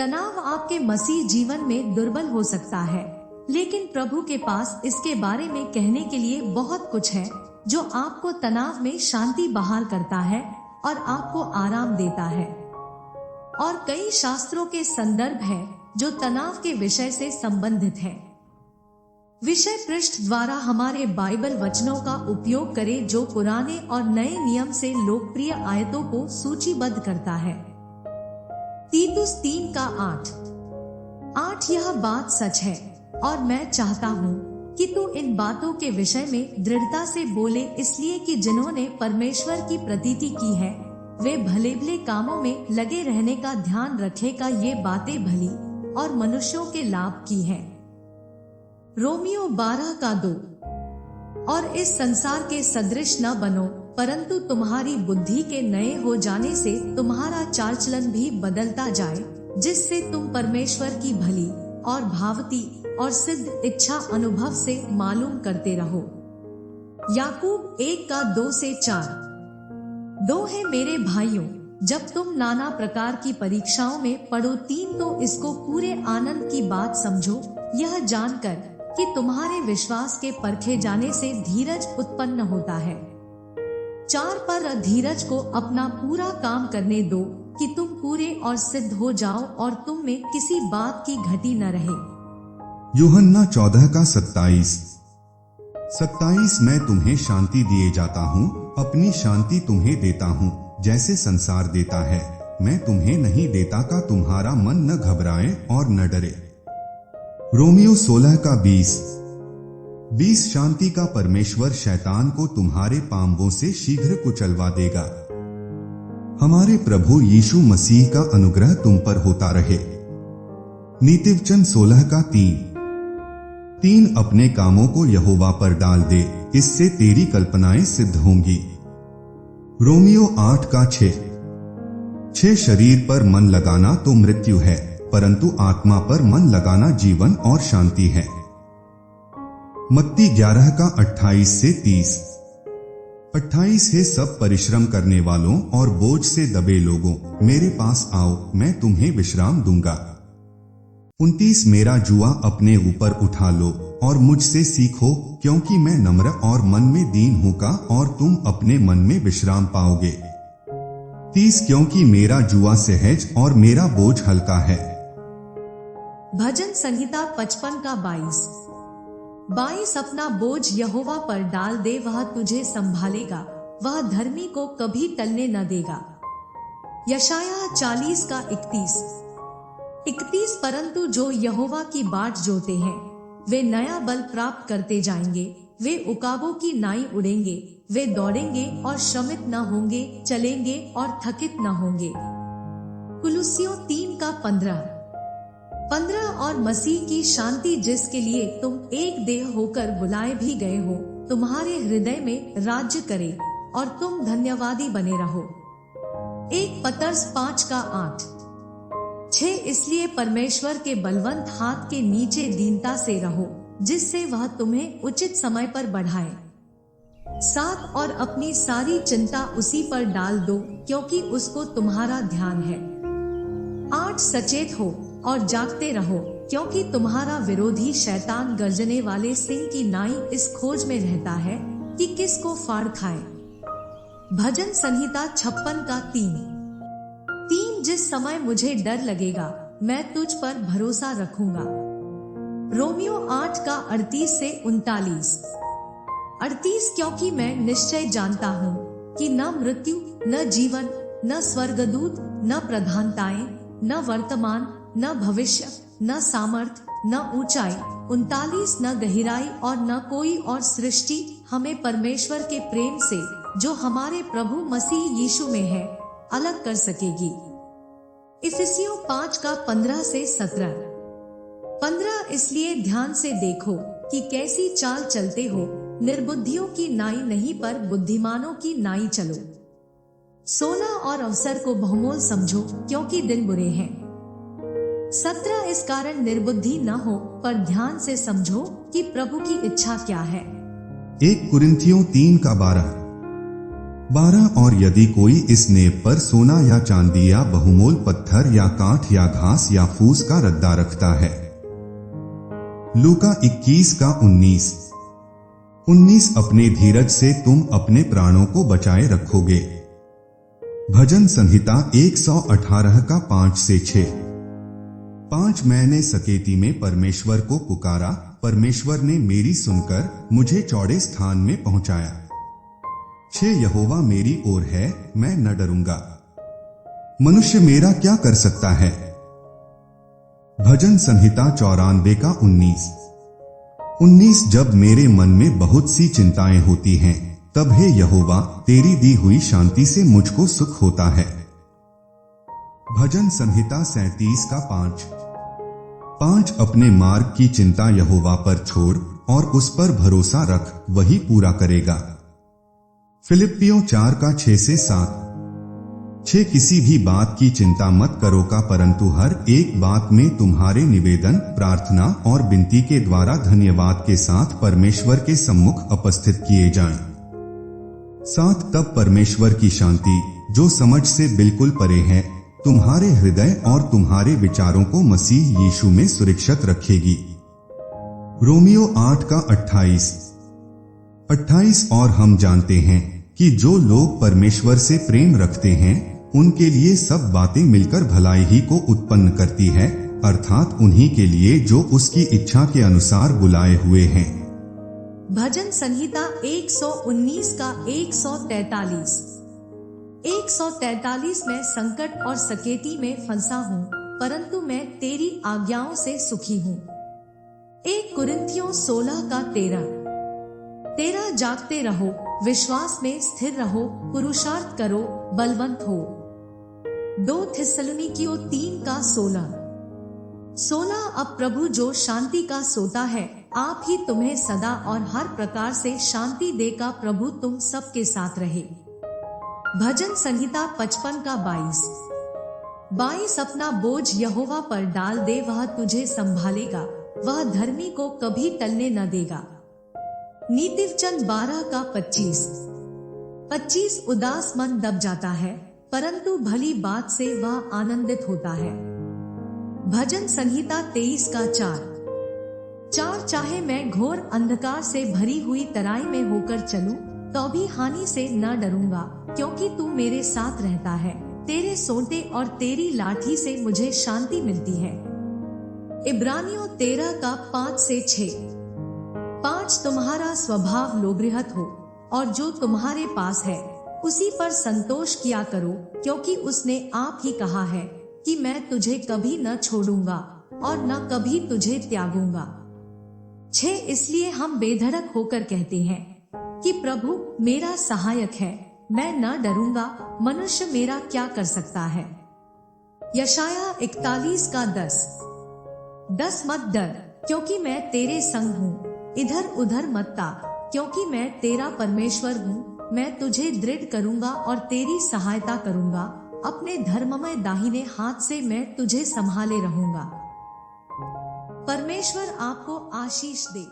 तनाव आपके मसीह जीवन में दुर्बल हो सकता है, लेकिन प्रभु के पास इसके बारे में कहने के लिए बहुत कुछ है जो आपको तनाव में शांति बहाल करता है और आपको आराम देता है। और कई शास्त्रों के संदर्भ है जो तनाव के विषय से संबंधित है। विषय पृष्ठ द्वारा हमारे बाइबल वचनों का उपयोग करें जो पुराने और नए नियम से लोकप्रिय आयतों को सूचीबद्ध करता है। तीतुस 3:8 यह बात सच है और मैं चाहता हूँ कि तू इन बातों के विषय में दृढ़ता से बोले, इसलिए कि जिन्होंने परमेश्वर की प्रतीति की है वे भले भले कामों में लगे रहने का ध्यान रखेगा। ये बातें भली और मनुष्यों के लाभ की है। रोमियो 12:2 और इस संसार के सदृश न बनो, परंतु तुम्हारी बुद्धि के नए हो जाने से तुम्हारा चाल चलन भी बदलता जाए, जिससे तुम परमेश्वर की भली और भावती और सिद्ध इच्छा अनुभव से मालूम करते रहो। याकूब 1:2-4 2 है मेरे भाइयों, जब तुम नाना प्रकार की परीक्षाओं में पड़ो 3 तो इसको पूरे आनंद की बात समझो, यह जानकर कि तुम्हारे विश्वास के परखे जाने से धीरज उत्पन्न होता है। 4 पर धीरज को अपना पूरा काम करने दो कि तुम पूरे और सिद्ध हो जाओ और तुम में किसी बात की घटी न रहे। यूहन्ना 14:27 मैं तुम्हें शांति दिए जाता हूँ, अपनी शांति तुम्हें देता हूँ, जैसे संसार देता है मैं तुम्हें नहीं देता का तुम्हारा मन न घबराए और न डरे। रोमियो 16:20 शांति का परमेश्वर शैतान को तुम्हारे पांवों से शीघ्र कुचलवा देगा। हमारे प्रभु यीशु मसीह का अनुग्रह तुम पर होता रहे। नीतिवचन 16:3 अपने कामों को यहोवा पर डाल दे, इससे तेरी कल्पनाएं सिद्ध होंगी। रोमियो 8:6 शरीर पर मन लगाना तो मृत्यु है, परंतु आत्मा पर मन लगाना जीवन और शांति है। मत्ती 11:28-30 28 है सब परिश्रम करने वालों और बोझ से दबे लोगों, मेरे पास आओ, मैं तुम्हें विश्राम दूंगा। 29 मेरा जुआ अपने ऊपर उठा लो और मुझसे सीखो, क्योंकि मैं नम्र और मन में दीन हूँ का, और तुम अपने मन में विश्राम पाओगे। 30 क्योंकि मेरा जुआ सहज और मेरा बोझ हल्का है। भजन संहिता 55:22 अपना बोझ यहोवा पर डाल दे, वह तुझे संभालेगा, वह धर्मी को कभी टलने न देगा। यशायाह 40:31 परंतु जो यहोवा की बाट जोते हैं वे नया बल प्राप्त करते जाएंगे, वे उकाबों की नाई उड़ेंगे, वे दौड़ेंगे और श्रमित न होंगे, चलेंगे और थकित न होंगे। कुलुस्सियों 3:15 और मसीह की शांति जिसके लिए तुम एक देह होकर बुलाए भी गए हो, तुम्हारे हृदय में राज्य करे और तुम धन्यवादी बने रहो। 1 पतरस 5:8 इसलिए परमेश्वर के बलवंत हाथ के नीचे दीनता से रहो, जिससे वह तुम्हें उचित समय पर बढ़ाए। 7 और अपनी सारी चिंता उसी पर डाल दो, क्योंकि उसको तुम्हारा ध्यान है। 8 सचेत हो और जागते रहो, क्योंकि तुम्हारा विरोधी शैतान गर्जने वाले सिंह की नाई इस खोज में रहता है कि किसको फाड़ खाए। भजन संहिता 56:3 जिस समय मुझे डर लगेगा मैं तुझ पर भरोसा रखूंगा। रोमियो 8:38-39 क्योंकि मैं निश्चय जानता हूँ कि न मृत्यु, न जीवन, न स्वर्गदूत, न प्रधानताएं, न वर्तमान, न भविष्य, न सामर्थ, न ऊंचाई, 39 न गहराई और न कोई और सृष्टि हमें परमेश्वर के प्रेम से जो हमारे प्रभु मसीह यीशु में है अलग कर सकेगी। इफिसियों 5:15-17 15 इसलिए ध्यान से देखो कि कैसी चाल चलते हो, निर्बुद्धियों की नाई नहीं पर बुद्धिमानों की नाई चलो। सोना और अवसर को बहुमोल समझो, क्योंकि दिन बुरे हैं। 17 इस कारण निर्बुद्धि न हो, पर ध्यान से समझो कि प्रभु की इच्छा क्या है। 1 कुरिन्थियों 3:12 12 और यदि कोई इस नेप पर सोना या चांदी या बहुमोल पत्थर या काठ या घास या फूस का रद्दा रखता है। लूका 21 का 19 अपने धीरज से तुम अपने प्राणों को बचाए रखोगे। भजन संहिता 118 का 5 से 6। 5 मैंने सकेती में परमेश्वर को पुकारा, परमेश्वर ने मेरी सुनकर मुझे चौड़े स्थान में पहुंचाया। 6 यहोवा मेरी ओर है, मैं न डरूंगा। मनुष्य मेरा क्या कर सकता है। भजन संहिता 94 का 19 जब मेरे मन में बहुत सी चिंताएं होती हैं, तब हे यहोवा तेरी दी हुई शांति से मुझको सुख होता है। भजन संहिता 37 का 5 अपने मार्ग की चिंता यहोवा पर छोड़ और उस पर भरोसा रख, वही पूरा करेगा। फिलिप्पियों 4 का 6 से 7। 6 किसी भी बात की चिंता मत करो का, परंतु हर एक बात में तुम्हारे निवेदन, प्रार्थना और विनती के द्वारा धन्यवाद के साथ परमेश्वर के सम्मुख उपस्थित किए जाएं। 7 तब परमेश्वर की शांति, जो समझ से बिल्कुल परे है, तुम्हारे हृदय और तुम्हारे विचारों को मसीह यीशु में सुरक्षित रखेगी। रोमियो 8 का 28 और हम जानते हैं कि जो लोग परमेश्वर से प्रेम रखते हैं, उनके लिए सब बातें मिलकर भलाई ही को उत्पन्न करती है, अर्थात उन्हीं के लिए जो उसकी इच्छा के अनुसार बुलाए हुए हैं। भजन संहिता 119 का 143 में संकट और सकेती में फंसा हूँ, परंतु मैं तेरी आज्ञाओं से सुखी हूँ। 1 कुरिन्थियों 16 का 13 जागते रहो, विश्वास में स्थिर रहो, पुरुषार्थ करो, बलवंत हो। 2 थिस्सलुनीकियों 3 का 16 अब प्रभु जो शांति का सोता है, आप ही तुम्हें सदा और हर प्रकार से शांति देगा। प्रभु तुम सबके साथ रहे। भजन संहिता 55 का 22 अपना बोझ यहोवा पर डाल दे, वह तुझे संभालेगा, वह धर्मी को कभी टलने न देगा। नीतिवचन 12 का 25 उदास मन दब जाता है, परंतु भली बात से वह आनंदित होता है। भजन संहिता 23 का 4 चाहे मैं घोर अंधकार से भरी हुई तराई में होकर चलूं, तो भी हानि से न डरूंगा, क्योंकि तू मेरे साथ रहता है। तेरे सोंटे और तेरी लाठी से मुझे शांति मिलती है। इब्रानियों 13 का 5 से 6 तुम्हारा स्वभाव लोभृहत हो, और जो तुम्हारे पास है उसी पर संतोष किया करो, क्योंकि उसने आप ही कहा है कि मैं तुझे कभी न छोड़ूंगा और न कभी तुझे त्यागूंगा। 6 इसलिए हम बेधड़क होकर कहते हैं कि प्रभु मेरा सहायक है, मैं न डरूंगा, मनुष्य मेरा क्या कर सकता है। यशाया 41 का 10 मत डर, क्योंकि मैं तेरे संग हूँ, इधर उधर मत ताक, क्योंकि मैं तेरा परमेश्वर हूँ। मैं तुझे दृढ़ करूंगा और तेरी सहायता करूंगा, अपने धर्ममय दाहिने हाथ से मैं तुझे संभाले रहूंगा। परमेश्वर आपको आशीष दे।